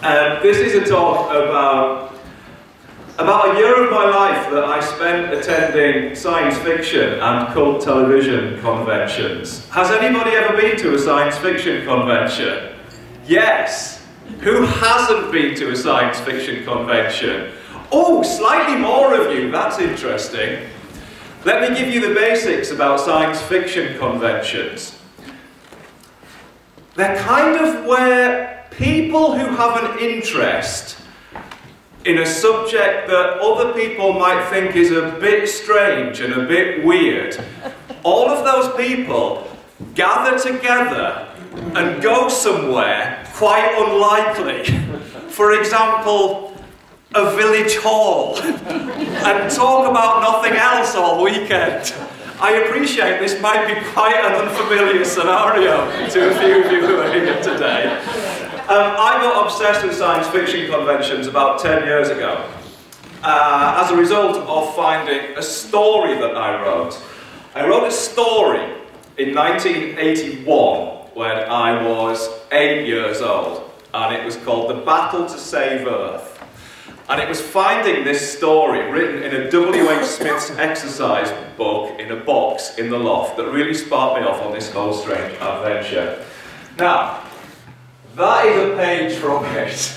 This is a talk about a year of my life that I spent attending science fiction and cult television conventions. Has anybody ever been to a science fiction convention? Yes. Who hasn't been to a science fiction convention? Oh, slightly more of you, that's interesting. Let me give you the basics about science fiction conventions. They're kind of where people who have an interest in a subject that other people might think is a bit strange and a bit weird, all of those people gather together and go somewhere quite unlikely. For example, a village hall, and talk about nothing else all weekend. I appreciate this might be quite an unfamiliar scenario to a few of you who are here today. I got obsessed with science fiction conventions about 10 years ago as a result of finding a story that I wrote. I wrote a story in 1981 when I was 8 years old, and it was called The Battle to Save Earth. And it was finding this story written in a W.H. Smith's exercise book in a box in the loft that really sparked me off on this whole strange adventure. Now, that is a page from it.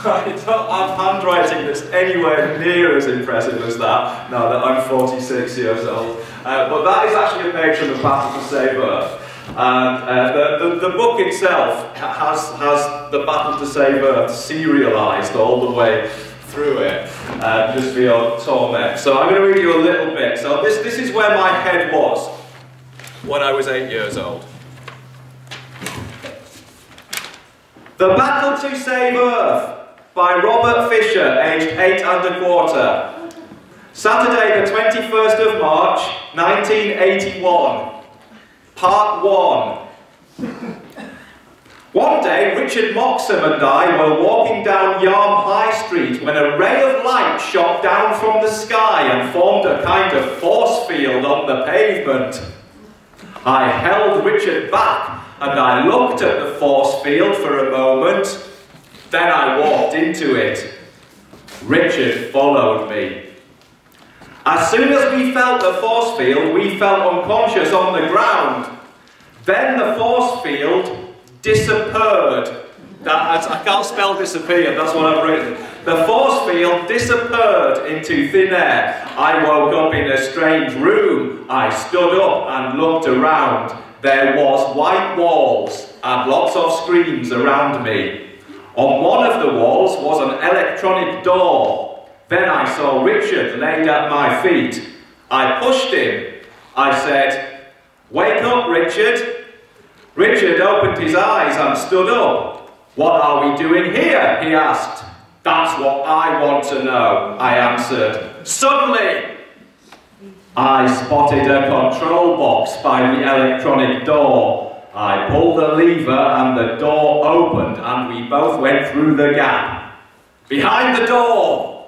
I don't have handwriting that's anywhere near as impressive as that, now that I'm 46 years old. But that is actually a page from The Battle to Save Earth. And the book itself has The Battle to Save Earth serialised all the way through it, just for your torment. So I'm going to read you a little bit. So this is where my head was when I was 8 years old. The Battle to Save Earth by Bob Fischer, aged 8 1/4. Saturday the 21st of March, 1981. Part 1. One day, Richard Moxham and I were walking down Yarm High Street when a ray of light shot down from the sky and formed a kind of force field on the pavement. I held Richard back and I looked at the force field for a moment. Then I walked into it. Richard followed me. As soon as we felt the force field, we felt unconscious on the ground. Then the force field disappeared. I can't spell disappear, that's what I've written. The force field disappeared into thin air. I woke up in a strange room. I stood up and looked around. There was white walls and lots of screens around me. On one of the walls was an electronic door. Then I saw Richard laid at my feet. I pushed him. I said, "Wake up, Richard." Richard opened his eyes and stood up. "What are we doing here?" he asked. "That's what I want to know," I answered. Suddenly, I spotted a control box by the electronic door. I pulled the lever and the door opened and we both went through the gap. Behind the door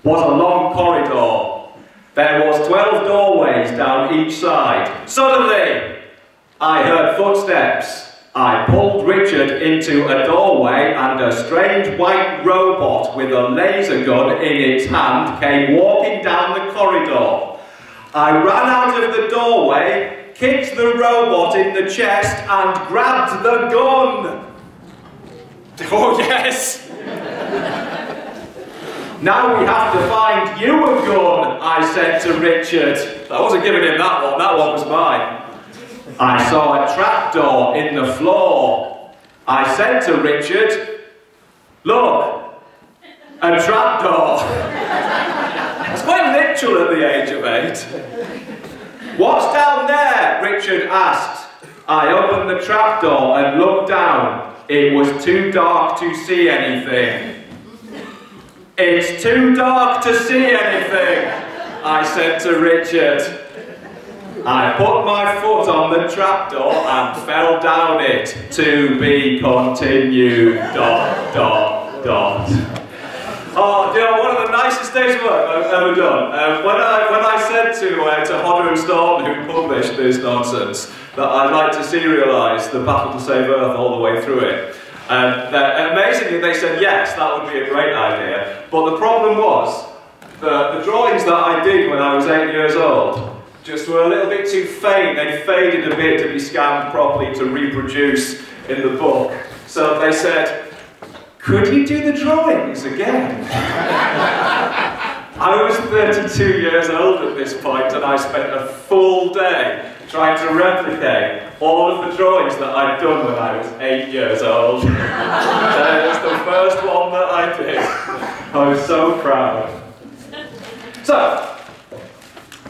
was a long corridor. There was 12 doorways down each side. Suddenly, I heard footsteps. I pulled Richard into a doorway and a strange white robot with a laser gun in its hand came walking down the corridor. I ran out of the doorway, kicked the robot in the chest and grabbed the gun. Oh yes! Now we have to find you a gun, I said to Richard. I wasn't giving him that one was mine. I saw a trapdoor in the floor. I said to Richard, "Look, a trapdoor." I was quite literal at the age of 8. "What's down there?" Richard asked. I opened the trapdoor and looked down. It was too dark to see anything. "It's too dark to see anything," I said to Richard. I put my foot on the trapdoor and fell down it. To be continued, ... Oh, you know, one of the nicest days of work I've ever done. When I said to Hodder Stoughton, who published this nonsense, that I'd like to serialise The Battle to Save Earth all the way through it, And amazingly, they said yes, that would be a great idea. But the problem was that the drawings that I did when I was 8 years old just were a little bit too faint. They faded a bit to be scanned properly to reproduce in the book. So they said, could you do the drawings again? I was 32 years old at this point, and I spent a full day trying to replicate all of the drawings that I'd done when I was 8 years old. That was the first one that I did. I was so proud. So,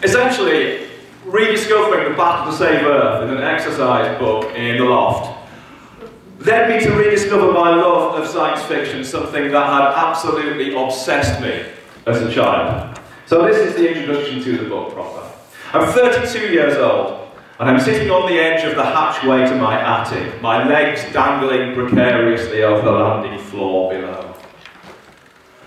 essentially, rediscovering the battle to save Earth in an exercise book in the loft led me to rediscover my love of science fiction, something that had absolutely obsessed me as a child. So this is the introduction to the book proper. I'm 32 years old, and I'm sitting on the edge of the hatchway to my attic, my legs dangling precariously over the landing floor below.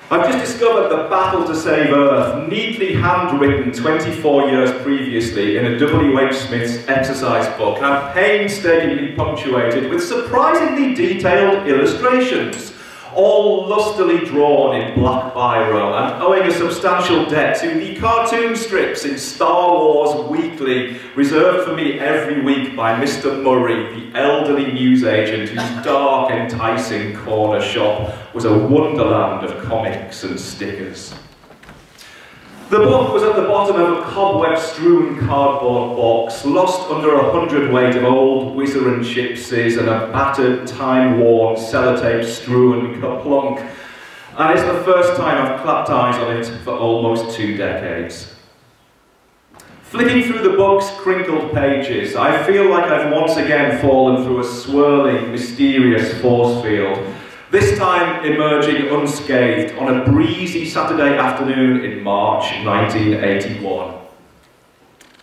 I've just discovered the battle to save Earth, neatly handwritten 24 years previously in a W.H. Smith's exercise book, and painstakingly punctuated with surprisingly detailed illustrations, all lustily drawn in black biro, and owing a substantial debt to the cartoon strips in Star Wars Weekly, reserved for me every week by Mr. Murray, the elderly newsagent whose dark, enticing corner shop was a wonderland of comics and stickers. The book was at the bottom of a cobweb-strewn cardboard box, lost under 100 weight of old whizzer and chipsies and a battered, time-worn, sellotape-strewn kaplunk, and it's the first time I've clapped eyes on it for almost 2 decades. Flicking through the book's crinkled pages, I feel like I've once again fallen through a swirling, mysterious force field, this time emerging unscathed on a breezy Saturday afternoon in March 1981.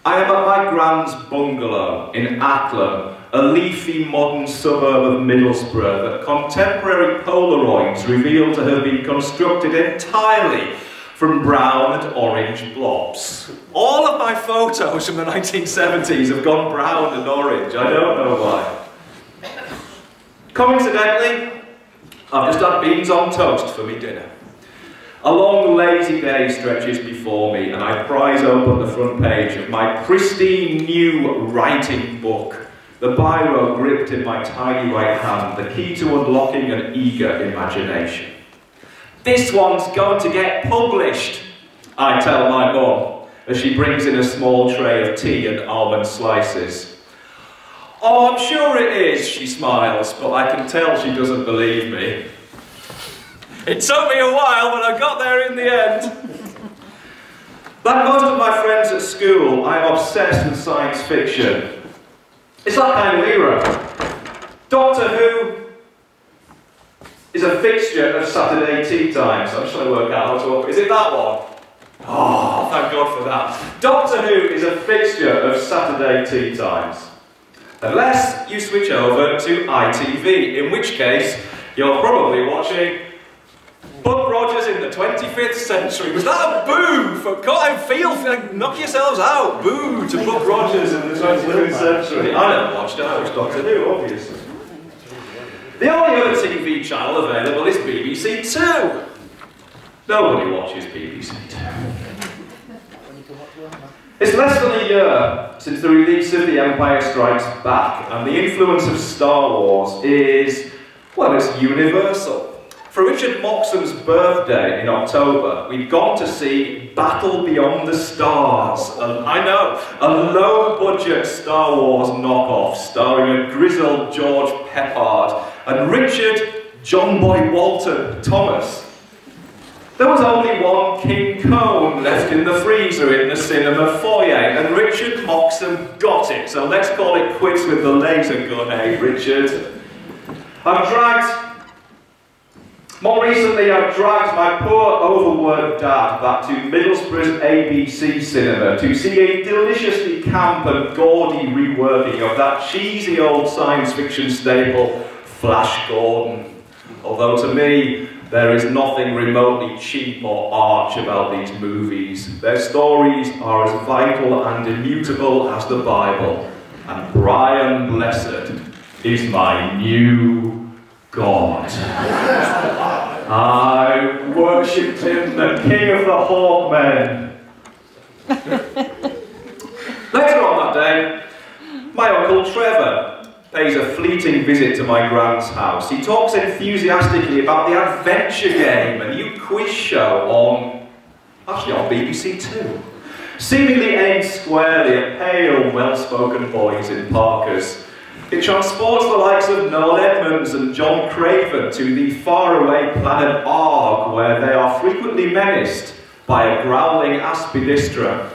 I am at my grand's bungalow in Acclaimed, a leafy modern suburb of Middlesbrough that contemporary Polaroids reveal to have been constructed entirely from brown and orange blobs. All of my photos from the 1970s have gone brown and orange. I don't know why. Coincidentally, I've just had beans on toast for me dinner. A long, lazy day stretches before me, and I prise open the front page of my pristine new writing book, the biro gripped in my tiny right hand, the key to unlocking an eager imagination. This one's going to get published, I tell my mum, as she brings in a small tray of tea and almond slices. Oh, I'm sure it is, she smiles, but I can tell she doesn't believe me. It took me a while, but I got there in the end. Like most of my friends at school, I'm obsessed with science fiction. It's that kind of era. Doctor Who is a fixture of Saturday tea times. I'm just trying to work out how to open. Is it that one? Oh, thank God for that. Doctor Who is a fixture of Saturday tea times. Unless you switch over to ITV, in which case you're probably watching Buck Rogers in the 25th century. Was that a boo? For God, knock yourselves out. Boo to Buck Rogers in the 25th century. I never watched it, I watched Doctor Who, obviously. The only other TV channel available is BBC Two. Nobody watches BBC Two. It's less than a year since the release of The Empire Strikes Back, and the influence of Star Wars is, well, it's universal. For Richard Moxon's birthday in October, we'd gone to see Battle Beyond the Stars, I know, a low-budget Star Wars knockoff starring a grizzled George Peppard and Richard John Boy Walton Thomas. There was only one King Cone left in the freezer in the cinema foyer, and Richard Moxon got it, so let's call it quits with the laser gun, eh, Richard? More recently, I've dragged my poor, overworked dad back to Middlesbrough's ABC cinema to see a deliciously camp and gaudy reworking of that cheesy old science fiction staple, Flash Gordon. Although to me, there is nothing remotely cheap or arch about these movies. Their stories are as vital and immutable as the Bible. And Brian Blessed is my new God. I worshipped him, the king of the Hawkmen. Later on that day, my uncle Trevor pays a fleeting visit to my grand's house. He talks enthusiastically about the adventure game, a new quiz show on BBC Two. Seemingly aimed squarely at pale, well-spoken boys in parkas. It transports the likes of Noel Edmonds and John Craven to the faraway planet Arg, where they are frequently menaced by a growling aspidistra.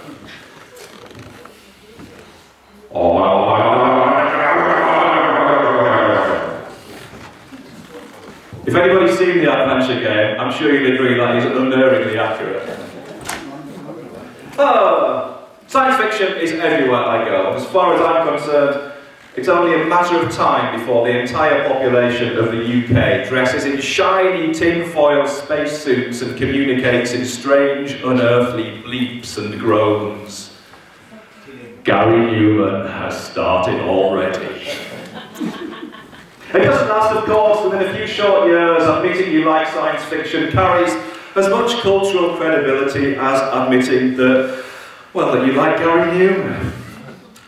If anybody's seen the adventure game, I'm sure you'd agree that is unerringly accurate. Science fiction is everywhere I go. As far as I'm concerned, it's only a matter of time before the entire population of the UK dresses in shiny tinfoil spacesuits and communicates in strange, unearthly bleeps and groans. Gary Newman has started already. It doesn't last, of course. Within a few short years, admitting you like science fiction carries as much cultural credibility as admitting that, well, that you like Gary Newman.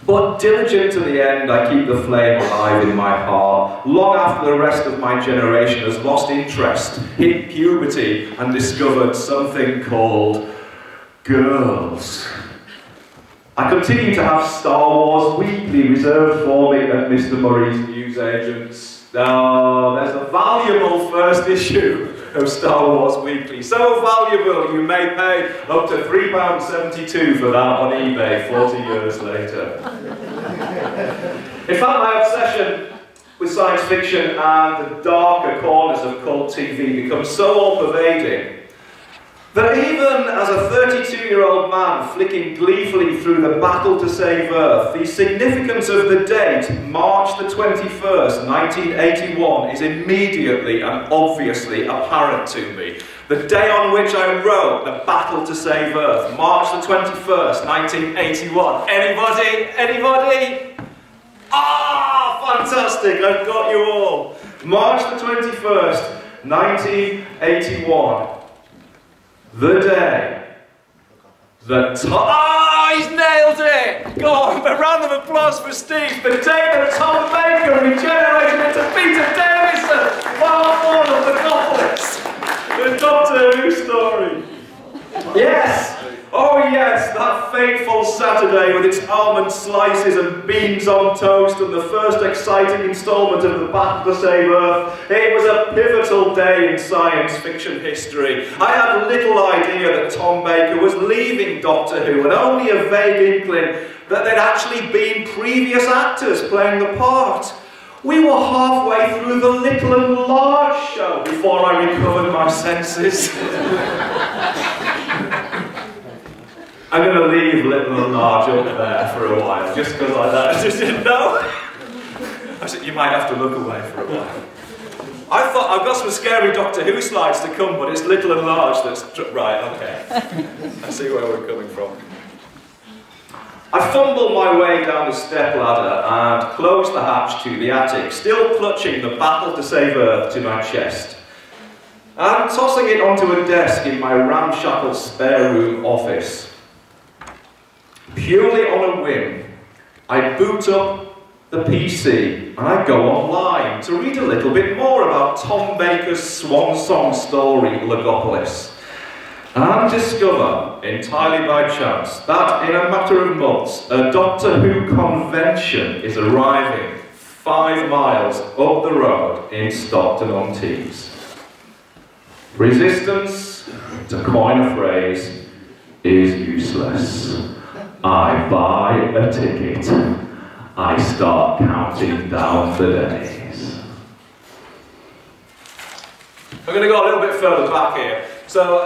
But diligent to the end, I keep the flame alive in my heart, long after the rest of my generation has lost interest, hit puberty, and discovered something called girls. I continue to have Star Wars Weekly reserved for me at Mr. Murray's newsagents. Now, there's a valuable first issue of Star Wars Weekly. So valuable you may pay up to £3.72 for that on eBay 40 years later. In fact, my obsession with science fiction and the darker corners of cult TV becomes so all-pervading that even as a 32-year-old man flicking gleefully through the battle to save Earth, the significance of the date, March the 21st, 1981, is immediately and obviously apparent to me. The day on which I wrote The Battle to Save Earth, March the 21st, 1981. Anybody? Anybody? Ah, fantastic, I've got you all. March the 21st, 1981. The day that he's nailed it! Go on, a round of applause for Steve. The day that Tom Baker regenerated into Peter Davison, part 1 of the Goblets, the Doctor Who story. Yes! Oh yes, that fateful Saturday with its almond slices and beans on toast and the first exciting instalment of The Battle to Save Earth. It was a pivotal day in science fiction history. I had little idea that Tom Baker was leaving Doctor Who, and only a vague inkling that there'd actually been previous actors playing the part. We were halfway through the Little and Large show before I recovered my senses. I'm going to leave Little and Large up there for a while, just because I just didn't know. I said, you might have to look away for a while. I thought, I've got some scary Doctor Who slides to come, but it's Little and Large that's... Right, okay. I see where we're coming from. I fumbled my way down the step ladder and closed the hatch to the attic, still clutching The Battle to Save Earth to my chest. And tossing it onto a desk in my ramshackle spare room office. Purely on a whim, I boot up the PC and I go online to read a little bit more about Tom Baker's swan song story, Legopolis, and discover, entirely by chance, that in a matter of months, a Doctor Who convention is arriving 5 miles up the road in Stockton-on-Tees. Resistance, to coin a phrase, is useless. I buy a ticket. I start counting down the days. I'm going to go a little bit further back here. So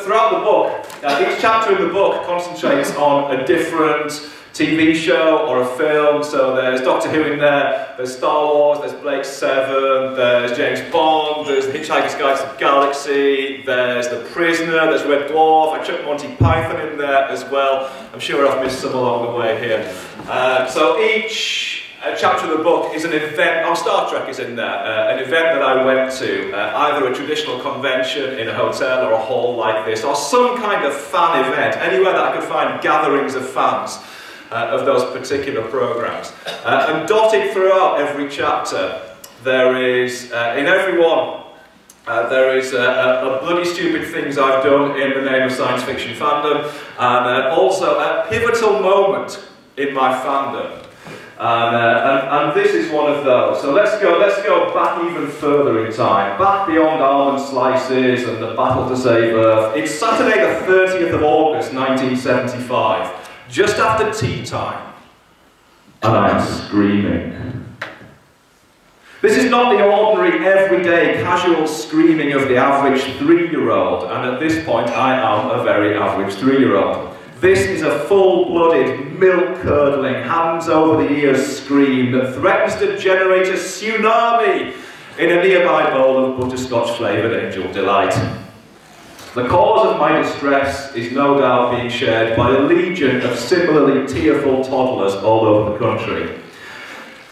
throughout the book, each chapter in the book concentrates on a different TV show or a film. So there's Doctor Who in there, there's Star Wars, there's Blake Seven, there's James Bond, there's the Hitch-Hikers Guide to the Galaxy, there's The Prisoner, there's Red Dwarf. I chucked Monty Python in there as well. I'm sure I've missed some along the way here. So each chapter of the book is an event, Star Trek is in there, an event that I went to, either a traditional convention in a hotel or a hall like this, or some kind of fan event, anywhere that I could find gatherings of fans of those particular programs. And dotted throughout every chapter, there is, in every one, there is a bloody stupid things I've done in the name of science fiction fandom, and also a pivotal moment in my fandom. And this is one of those. So let's go back even further in time, back beyond almond slices and the battle to save Earth. It's Saturday the 30th of August 1975, just after tea time, and I'm screaming. This is not the ordinary, everyday, casual screaming of the average 3-year-old, and at this point I am a very average 3-year-old. This is a full-blooded, milk-curdling, hands-over-the-ears scream that threatens to generate a tsunami in a nearby bowl of butterscotch-flavoured Angel Delight. The cause of my distress is no doubt being shared by a legion of similarly tearful toddlers all over the country.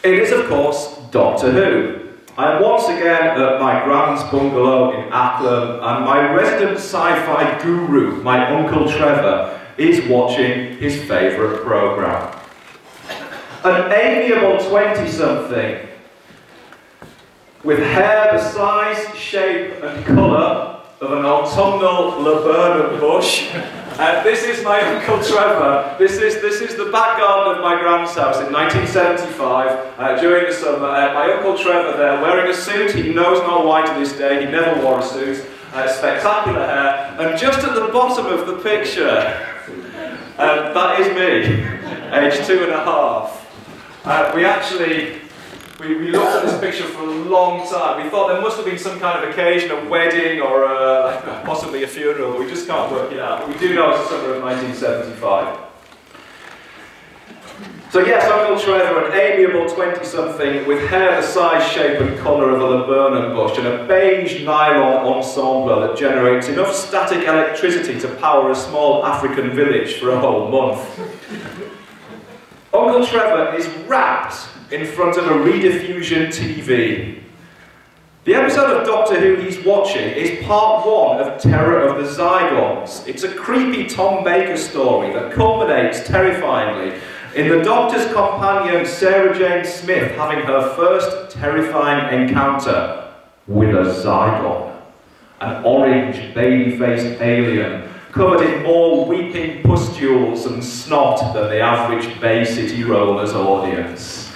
It is, of course, Doctor Who. I am once again at my grand's bungalow in Acclaimed, and my resident sci-fi guru, my Uncle Trevor, is watching his favourite programme. An amiable 20-something with hair the size, shape and colour of an autumnal laburnum bush. This is my Uncle Trevor. This is the back garden of my grand's house in 1975 during the summer. My Uncle Trevor there wearing a suit. He knows not why to this day. He never wore a suit. Spectacular hair. And just at the bottom of the picture, that is me, age 2½. We looked at this picture for a long time. We thought there must have been some kind of occasion, a wedding or possibly a funeral, but we just can't work it out. But we do know it's the summer of 1975. So yes, Uncle Trevor, an amiable 20-something with hair the size, shape and colour of a laburnum bush and a beige nylon ensemble that generates enough static electricity to power a small African village for a whole month. Uncle Trevor is wrapped in front of a rediffusion TV. The episode of Doctor Who he's watching is part 1 of Terror of the Zygons. It's a creepy Tom Baker story that culminates terrifyingly in the Doctor's companion Sarah Jane Smith having her first terrifying encounter with a Zygon, an orange baby-faced alien covered in more weeping pustules and snot than the average Bay City Rollers audience.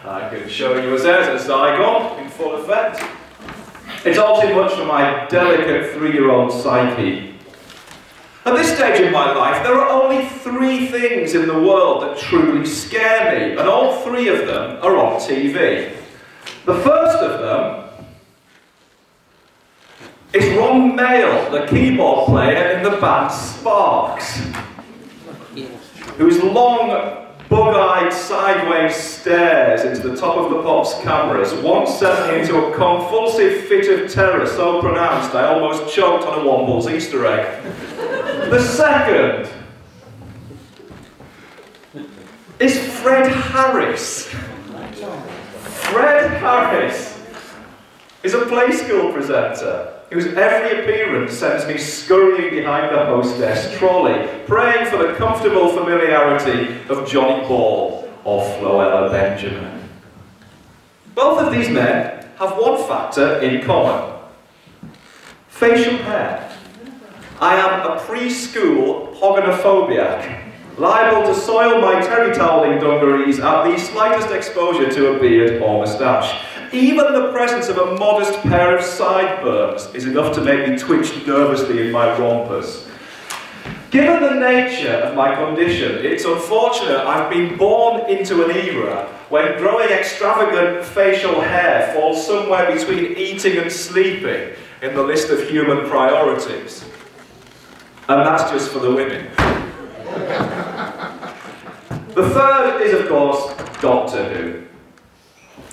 I can show you as there's a Zygon in full effect. It's all too much for my delicate 3-year-old psyche. At this stage in my life, there are only 3 things in the world that truly scare me, and all 3 of them are on TV. The first of them is Ron Mayle, the keyboard player in the band Sparks, whose long, bug-eyed sideways stares into the top of the Pops cameras once sent me into a convulsive fit of terror so pronounced I almost choked on a Womble's Easter egg. The second is Fred Harris. Fred Harris is a play school presenter whose every appearance sends me scurrying behind the hostess trolley, praying for the comfortable familiarity of Johnny Ball or Floella Benjamin. Both of these men have one factor in common: facial hair. I am a preschool pogonophobiac, liable to soil my terry toweling dungarees at the slightest exposure to a beard or moustache. Even the presence of a modest pair of sideburns is enough to make me twitch nervously in my rompers. Given the nature of my condition, it's unfortunate I've been born into an era when growing extravagant facial hair falls somewhere between eating and sleeping in the list of human priorities. And that's just for the women. The third is, of course, Doctor Who.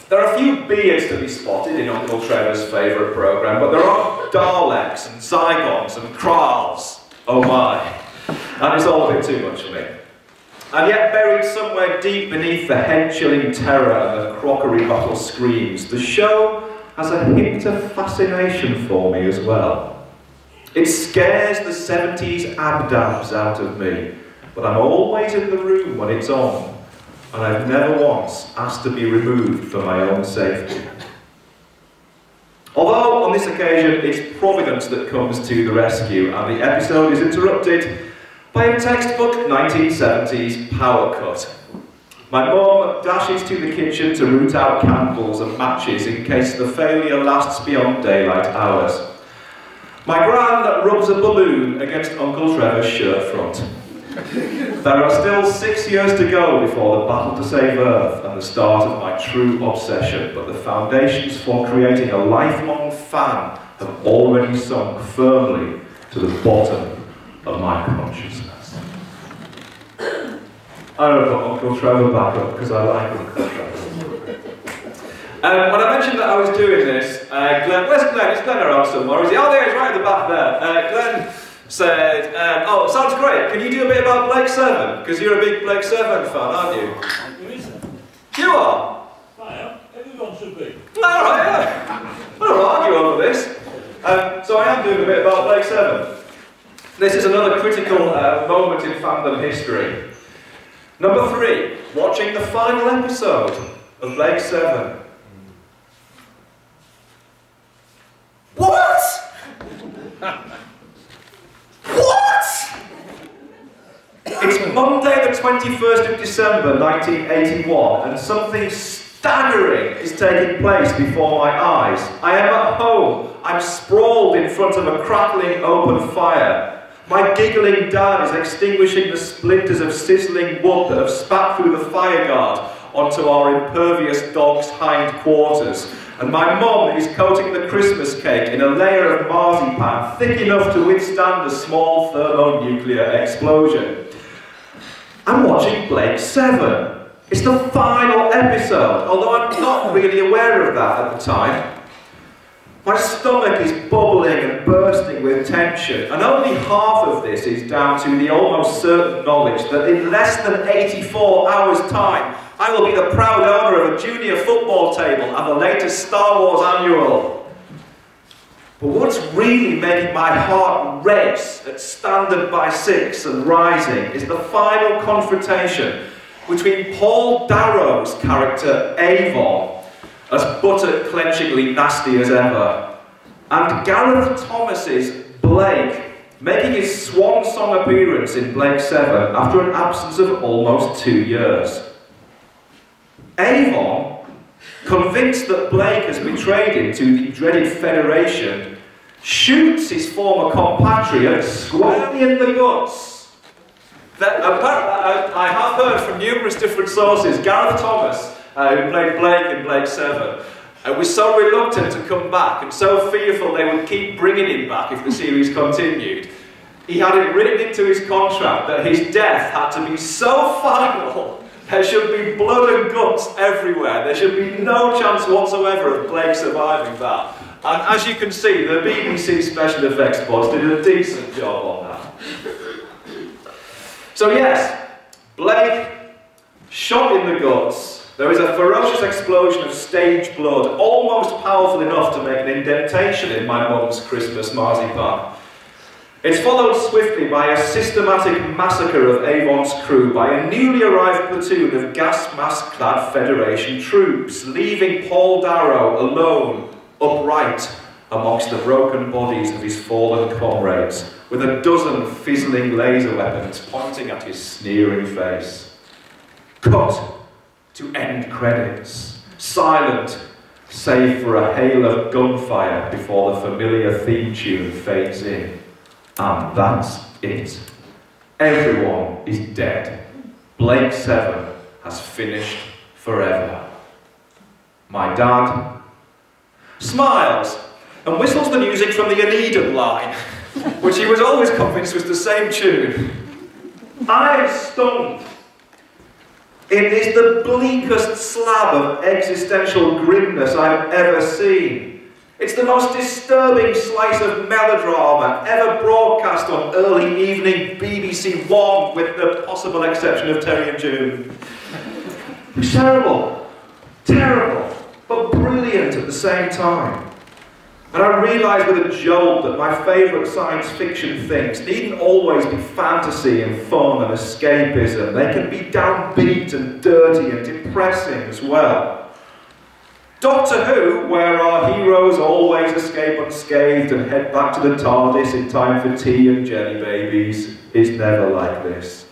There are a few beards to be spotted in Uncle Trevor's favourite programme, but there are Daleks and Zygons and Kralls. Oh my. And it's all a bit too much for me. And yet buried somewhere deep beneath the head-chilling terror and the crockery bottle screams, the show has a hint of fascination for me as well. It scares the 70s abdabs out of me, but I'm always in the room when it's on, and I've never once asked to be removed for my own safety. Although on this occasion it's Providence that comes to the rescue, and the episode is interrupted by a textbook 1970s power cut. My mum dashes to the kitchen to root out candles and matches in case the failure lasts beyond daylight hours. My gran rubs a balloon against Uncle Trevor's shirt front. There are still 6 years to go before the battle to save Earth and the start of my true obsession, but the foundations for creating a lifelong fan have already sunk firmly to the bottom of my consciousness. I don't put Uncle Trevor back up because I like Uncle Trevor. When I mentioned that I was doing this, Glenn, where's Glenn? Is Glenn around somewhere? Is he? Oh, there he is, right at the back there. Glenn said, oh, sounds great. Can you do a bit about Blake Seven? Because you're a big Blake Seven fan, aren't you? You are? I am. Everyone should be. Alright, yeah. I don't argue over this. So I am doing a bit about Blake Seven. This is another critical moment in fandom history. Number 3, watching the final episode of Blake Seven. What? What? It's Monday the 21st of December 1981 and something staggering is taking place before my eyes. I am at home. I'm sprawled in front of a crackling open fire. My giggling dad is extinguishing the splinters of sizzling wood that have spat through the fire guard onto our impervious dog's hind quarters. And my mum is coating the Christmas cake in a layer of marzipan thick enough to withstand a small thermonuclear explosion. I'm watching Blake Seven. It's the final episode, although I'm not really aware of that at the time. My stomach is bubbling and bursting with tension, and only half of this is down to the almost certain knowledge that in less than 84 hours' time, I will be the proud owner of a junior football table and the latest Star Wars annual. But what's really making my heart race at standard by 6 and rising is the final confrontation between Paul Darrow's character Avon, as butter-clenchingly nasty as ever, and Gareth Thomas's Blake, making his swan song appearance in Blake Seven after an absence of almost 2 years. Avon, convinced that Blake has betrayed him to the dreaded Federation, shoots his former compatriot squarely in the guts. I have heard from numerous different sources, Gareth Thomas, who played Blake in Blake Seven, was so reluctant to come back and so fearful they would keep bringing him back if the series continued. He had it written into his contract that his death had to be so final, there should be blood and guts everywhere. There should be no chance whatsoever of Blake surviving that. And as you can see, the BBC special effects boss did a decent job on that. So yes, Blake shot in the guts. There is a ferocious explosion of stage blood, almost powerful enough to make an indentation in my mum's Christmas marzipan. It's followed swiftly by a systematic massacre of Avon's crew by a newly arrived platoon of gas mask-clad Federation troops, leaving Paul Darrow alone, upright, amongst the broken bodies of his fallen comrades, with a dozen fizzling laser weapons pointing at his sneering face. Cut to end credits, silent, save for a hail of gunfire before the familiar theme tune fades in. And that's it. Everyone is dead. Blake Seven has finished forever. My dad smiles and whistles the music from the Aeneid line, which he was always convinced was the same tune. I am stunned. It is the bleakest slab of existential grimness I've ever seen. It's the most disturbing slice of melodrama ever broadcast on early evening BBC One, with the possible exception of Terry and June. It's terrible, terrible, but brilliant at the same time. And I realised with a jolt that my favourite science fiction things needn't always be fantasy and fun and escapism. They can be downbeat and dirty and depressing as well. Doctor Who, where our heroes always escape unscathed and head back to the TARDIS in time for tea and jelly babies, is never like this.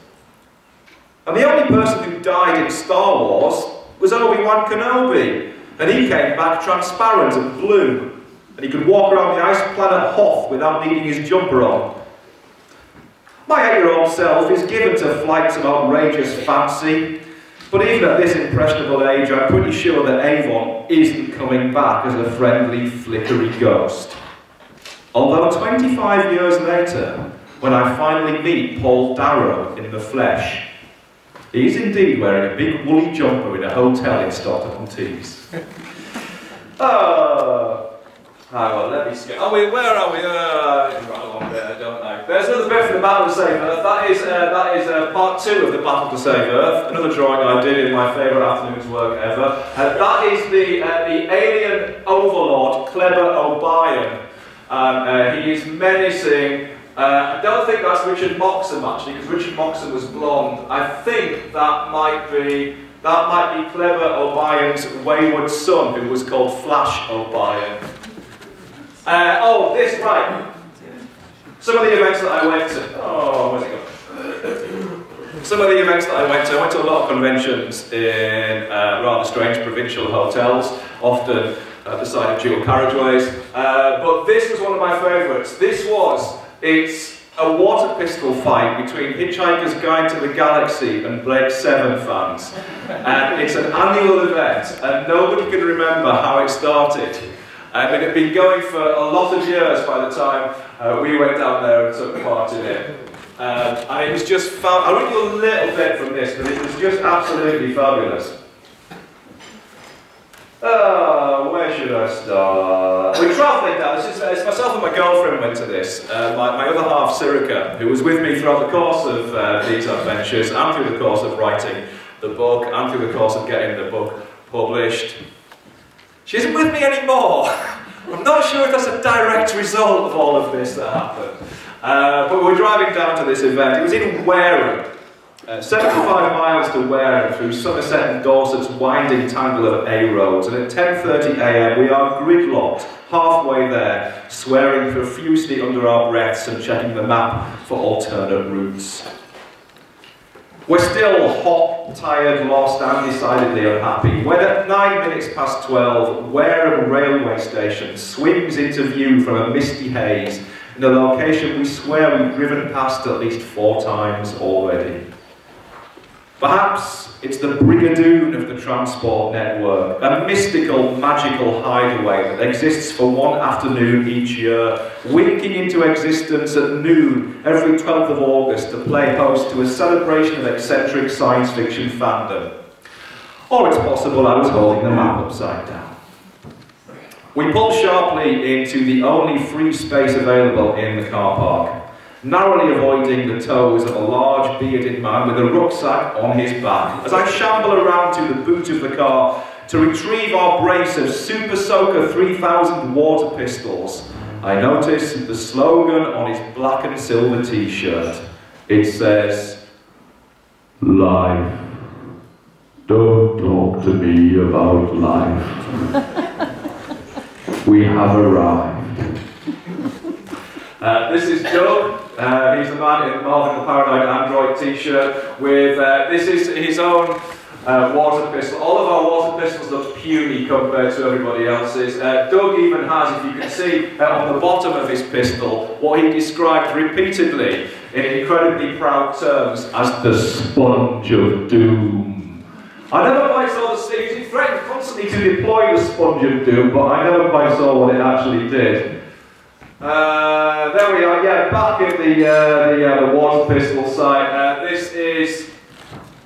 And the only person who died in Star Wars was Obi-Wan Kenobi, and he came back transparent and blue. And he could walk around the ice planet Hoth without needing his jumper on. My 8-year-old self is given to flights of outrageous fancy, but even at this impressionable age, I'm pretty sure that Avon isn't coming back as a friendly, flickery ghost. Although 25 years later, when I finally meet Paul Darrow in the flesh, he is indeed wearing a big woolly jumper in a hotel in Stockton-on-Tees. Well, let me skip. Where are we? Right along there, don't I? There's another bit from the Battle to Save Earth. That is part 2 of the Battle to Save Earth. Another drawing I did in my favourite afternoon's work ever. That is the alien overlord, Kleber O'Brien. He is menacing. I don't think that's Richard Moxham actually, because Richard Moxham was blonde. I think that might be Kleber O'Brien's wayward son, who was called Flash O'Brien. Right. Some of the events that I went to. Where's it gone? Some of the events that I went to a lot of conventions in rather strange provincial hotels, often at the side of dual carriageways. But this was one of my favourites. It's a water pistol fight between Hitch-Hikers Guide to the Galaxy and Blake 7 fans. And it's an annual event, and nobody can remember how it started. It had been going for a lot of years by the time we went down there and took part in it. And it was just fun. I'll read you a little bit from this, but it was just absolutely fabulous. Where should I start? We're travelling down. It's myself and my girlfriend went to this. My other half, Sirica, who was with me throughout the course of these adventures, and through the course of writing the book, and through the course of getting the book published. She isn't with me anymore. I'm not sure if that's a direct result of all of this that happened. But we're driving down to this event. It was in Wareham. 75 miles to Wareham through Somerset and Dorset's winding tangle of A roads. And at 10:30 AM we are gridlocked halfway there, swearing profusely under our breaths and checking the map for alternate routes. We're still hot, tired, lost, and decidedly unhappy when at 9 minutes past 12, Wareham railway station swings into view from a misty haze in a location we swear we've driven past at least 4 times already. Perhaps it's the Brigadoon of the transport network, a mystical, magical hideaway that exists for one afternoon each year, winking into existence at noon every 12th of August to play host to a celebration of eccentric science fiction fandom. Or it's possible I was holding the map upside down. We pull sharply into the only free space available in the car park, narrowly avoiding the toes of a large bearded man with a rucksack on his back, as I shamble around to the boot of the car to retrieve our brace of Super Soaker 3000 water pistols. I notice the slogan on his black and silver t-shirt. It says, "Life. Don't talk to me about life. We have arrived." This is Doug. He's the man in the Marvin the Paranoid Android t-shirt with, this is his own water pistol. All of our water pistols look puny compared to everybody else's. Doug even has, if you can see on the bottom of his pistol, what he described repeatedly in incredibly proud terms as the sponge of doom. I never quite saw the scenes. He threatened constantly to deploy the sponge of doom, but I never quite saw what it actually did. There we are, yeah, back at the water pistol site. This is,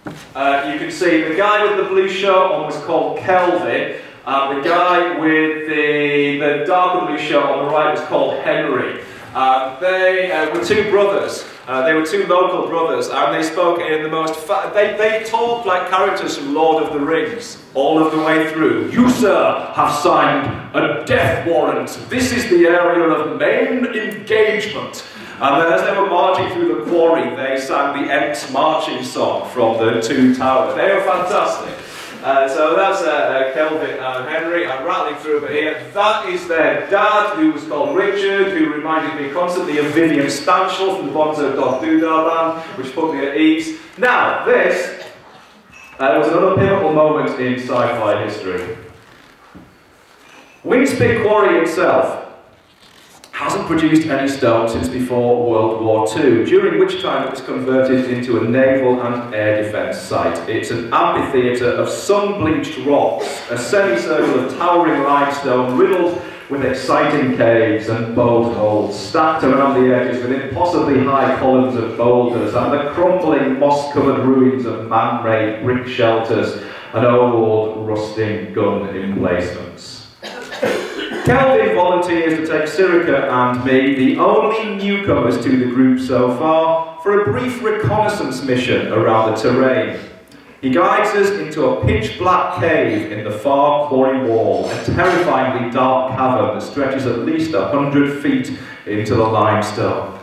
you can see the guy with the blue shirt on was called Kelvin, The guy with the dark blue shirt on the right was called Henry. They were two brothers. They were two local brothers, and they spoke in the most... They talked like characters from Lord of the Rings, all of the way through. You, sir, have signed a death warrant. This is the area of main engagement. And then as they were marching through the quarry, they sang the Ents marching song from the Two Towers. They were fantastic. So that's Kelvin and Henry. I'm rattling through a bit here. That is their dad, who was called Richard, who reminded me constantly of Vivian Stanshall from the Bonzo Dog Doodah band, which put me at ease. Now, this was another pivotal moment in sci-fi history. Winspear Quarry itself hasn't produced any stone since before World War II, during which time it was converted into a naval and air defence site. It's an amphitheatre of sun-bleached rocks, a semicircle of towering limestone riddled with exciting caves and bolt holes, stacked around the edges with impossibly high columns of boulders and the crumbling moss-covered ruins of man-made brick shelters and old rusting gun emplacements. Kelvin volunteers to take Sirica and me, the only newcomers to the group so far, for a brief reconnaissance mission around the terrain. He guides us into a pitch-black cave in the far quarry wall, a terrifyingly dark cavern that stretches at least 100 feet into the limestone.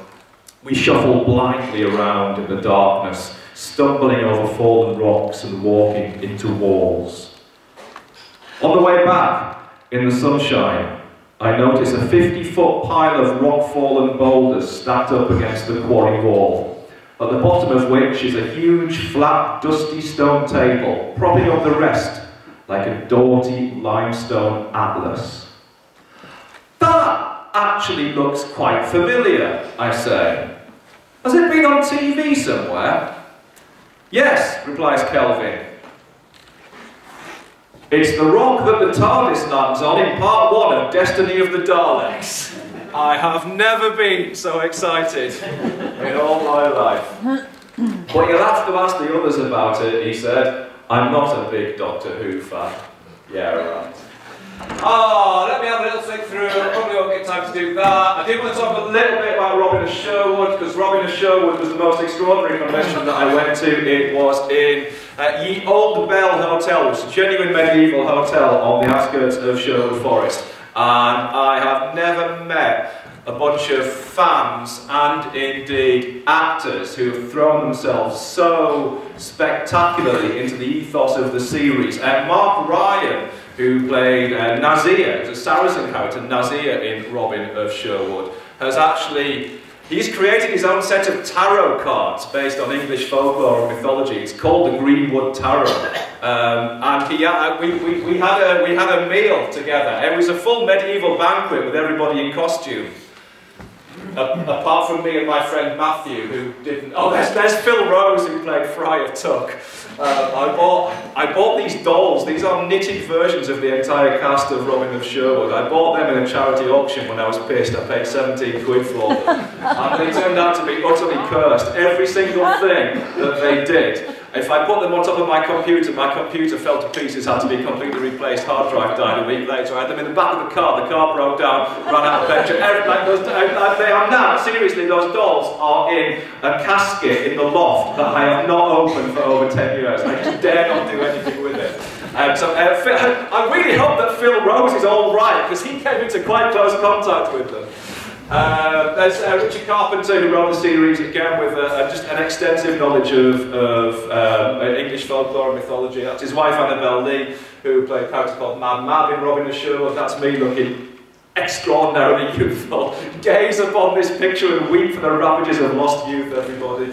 We shuffle blindly around in the darkness, stumbling over fallen rocks and walking into walls. On the way back, in the sunshine, I notice a 50-foot pile of rock-fallen boulders stacked up against the quarry wall, at the bottom of which is a huge, flat, dusty stone table, propping up the rest like a doughty limestone atlas. That actually looks quite familiar, I say. Has it been on TV somewhere? Yes, replies Kelvin. It's the rock that the TARDIS lands on in part 1 of Destiny of the Daleks. I have never been so excited in all my life. But you'll have to ask the others about it, he said. I'm not a big Doctor Who fan. Yeah, right. Oh, let me have a little think through. I probably won't get time to do that. I did want to talk a little bit about Robin of Sherwood, because Robin of Sherwood was the most extraordinary convention that I went to. It was in Ye Old Bell Hotel, which is a genuine medieval hotel on the outskirts of Sherwood Forest. And I have never met a bunch of fans and indeed actors who have thrown themselves so spectacularly into the ethos of the series. Mark Ryan, who played Nazir, a Saracen character, Nazir in Robin of Sherwood, has actually, he's created his own set of tarot cards based on English folklore and mythology. It's called the Greenwood Tarot. And we had a meal together. It was a full medieval banquet with everybody in costume. Apart from me and my friend Matthew, who didn't... Oh, there's Phil Rose, who played Friar Tuck. I bought these dolls. These are knitted versions of the entire cast of Robin of Sherwood. I bought them in a charity auction when I was pissed. I paid 17 quid for them. And they turned out to be utterly cursed. Every single thing that they did. If I put them on top of my computer fell to pieces, had to be completely replaced, hard drive died a week later. I had them in the back of the car broke down, ran out of petrol. They are now, seriously, those dolls are in a casket in the loft that I have not opened for over 10 years. I just dare not do anything with it. I really hope that Phil Rose is all right, because he came into quite close contact with them. There's Richard Carpenter, who wrote the series, again with just an extensive knowledge of English folklore and mythology. That's his wife Annabelle Lee, who played a character called Mad Mab in Robin of Sherwood. That's me looking extraordinarily youthful. Gaze upon this picture and weep for the ravages of lost youth, everybody.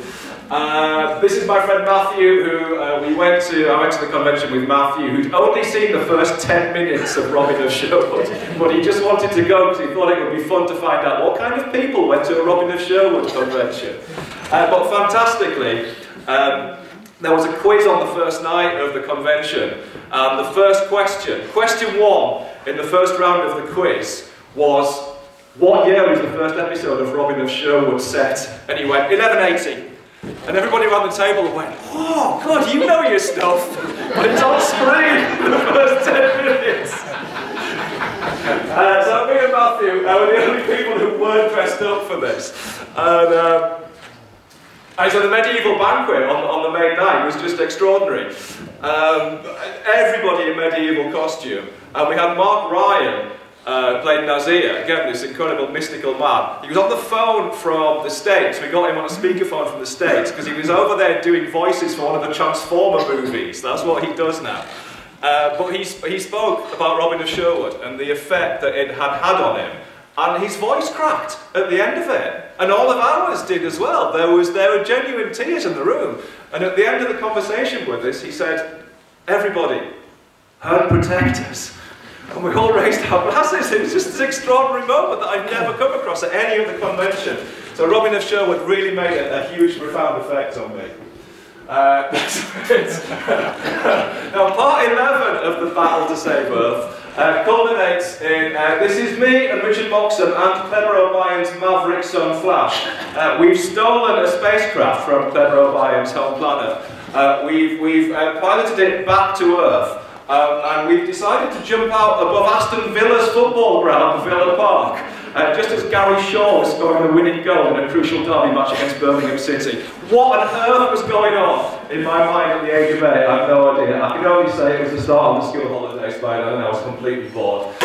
This is my friend Matthew, who I went to the convention with Matthew, who'd only seen the first 10 minutes of Robin of Sherwood, but he just wanted to go because he thought it would be fun to find out what kind of people went to a Robin of Sherwood convention. But fantastically, there was a quiz on the first night of the convention, and the first question 1 in the first round of the quiz was, what year was the first episode of Robin of Sherwood set? And he went, 1180. And everybody around the table went, oh, God, you know your stuff, but it's on screen for the first 10 minutes. So me and Matthew were the only people who weren't dressed up for this. And so the medieval banquet on the main night was just extraordinary. Everybody in medieval costume. And we had Mark Ryan, played Nazir, again this incredible mystical man. He was on the phone from the States. We got him on a speakerphone from the States because he was over there doing voices for one of the Transformer movies. That's what he does now. But he spoke about Robin of Sherwood and the effect that it had had on him. And his voice cracked at the end of it. And all of ours did as well. There were genuine tears in the room. And at the end of the conversation with us, he said, everybody, help protect us. And we all raised our glasses. It was just this extraordinary moment that I've never come across at any other convention. So Robin of Sherwood really made a huge, profound effect on me. Now, part 11 of the Battle to Save Earth culminates in, this is me and Richard Moxham and Clever O'Brien's Maverick son Flash. We've stolen a spacecraft from Clever O'Brien's home planet. We've piloted it back to Earth. And we've decided to jump out above Aston Villa's football ground, Villa Park, just as Gary Shaw was scoring the winning goal in a crucial derby match against Birmingham City. What on earth was going on in my mind at the age of 8? I have no idea. I can only say it was the start of the school holidays by then, and I was completely bored.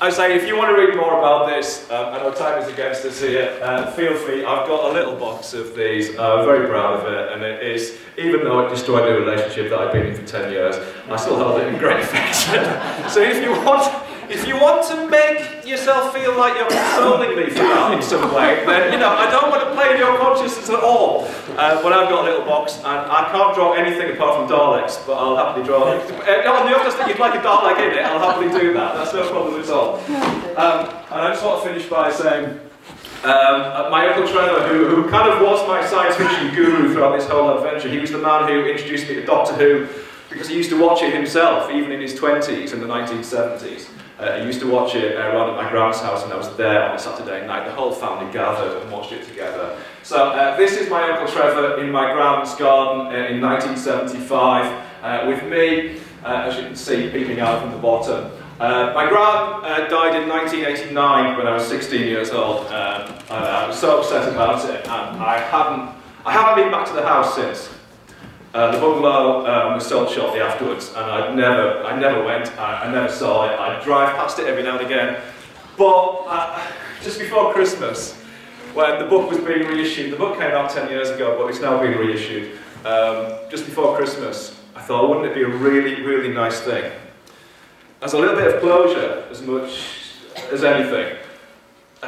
I say, if you want to read more about this, I know time is against us here, feel free. I've got a little box of these. I'm very proud of it, and it is, even though it destroyed a relationship that I've been in for 10 years, I still hold it in great affection. So if you want to make yourself feel like you're consoling me for that in some way, then, you know, I don't want to play in your consciousness at all. But I've got a little box, and I can't draw anything apart from Daleks, but I'll happily draw it. On the off chance that you'd like a Dalek in it, I'll happily do that. That's no problem at all. And I just want to finish by saying, my Uncle Trevor, who kind of was my science fiction guru throughout this whole adventure, he was the man who introduced me to Doctor Who, because he used to watch it himself, even in his 20s, in the 1970s. He used to watch it around at my grand's house when I was there on a Saturday night. The whole family gathered and watched it together. So this is my Uncle Trevor in my grand's garden in 1975, with me, as you can see, peeping out from the bottom. My gran died in 1989 when I was 16 years old. I was so upset about it, and I haven't been back to the house since. The bungalow was sold shortly afterwards, and I never went. I never saw it. I'd drive past it every now and again. But just before Christmas, when the book was being reissued, the book came out 10 years ago, but it's now being reissued. Just before Christmas, I thought, wouldn't it be a really, really nice thing? As a little bit of closure, as much as anything,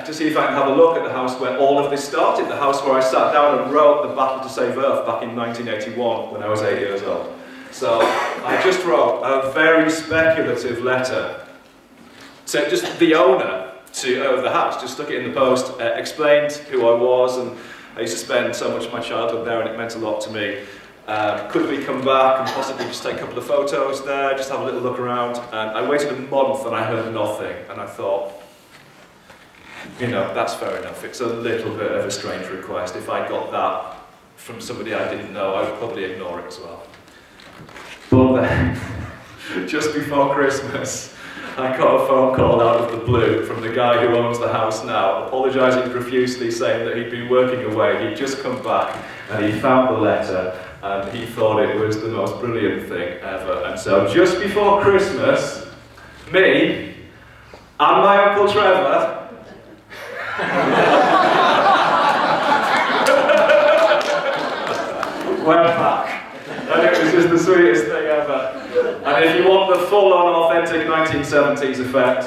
to see if I can have a look at the house where all of this started, the house where I sat down and wrote The Battle to Save Earth back in 1981 when I was 8 years old. So I just wrote a very speculative letter to just the owner of the house, just stuck it in the post, explained who I was, and I used to spend so much of my childhood there and it meant a lot to me. Could we come back and possibly just take a couple of photos there, just have a little look around? And I waited a month and I heard nothing, and I thought, you know, that's fair enough. It's a little bit of a strange request. If I got that from somebody I didn't know, I would probably ignore it as well. But then, just before Christmas, I got a phone call out of the blue from the guy who owns the house now, apologising profusely, saying that he'd been working away, he'd just come back, and he found the letter, and he thought it was the most brilliant thing ever. And so, just before Christmas, me and my Uncle Trevor went back, and it was just the sweetest thing ever. And if you want the full-on authentic 1970s effect,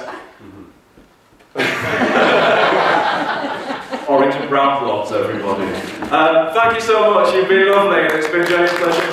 orange and brown blobs, everybody. Thank you so much, you've been lovely, and it's been James' pleasure.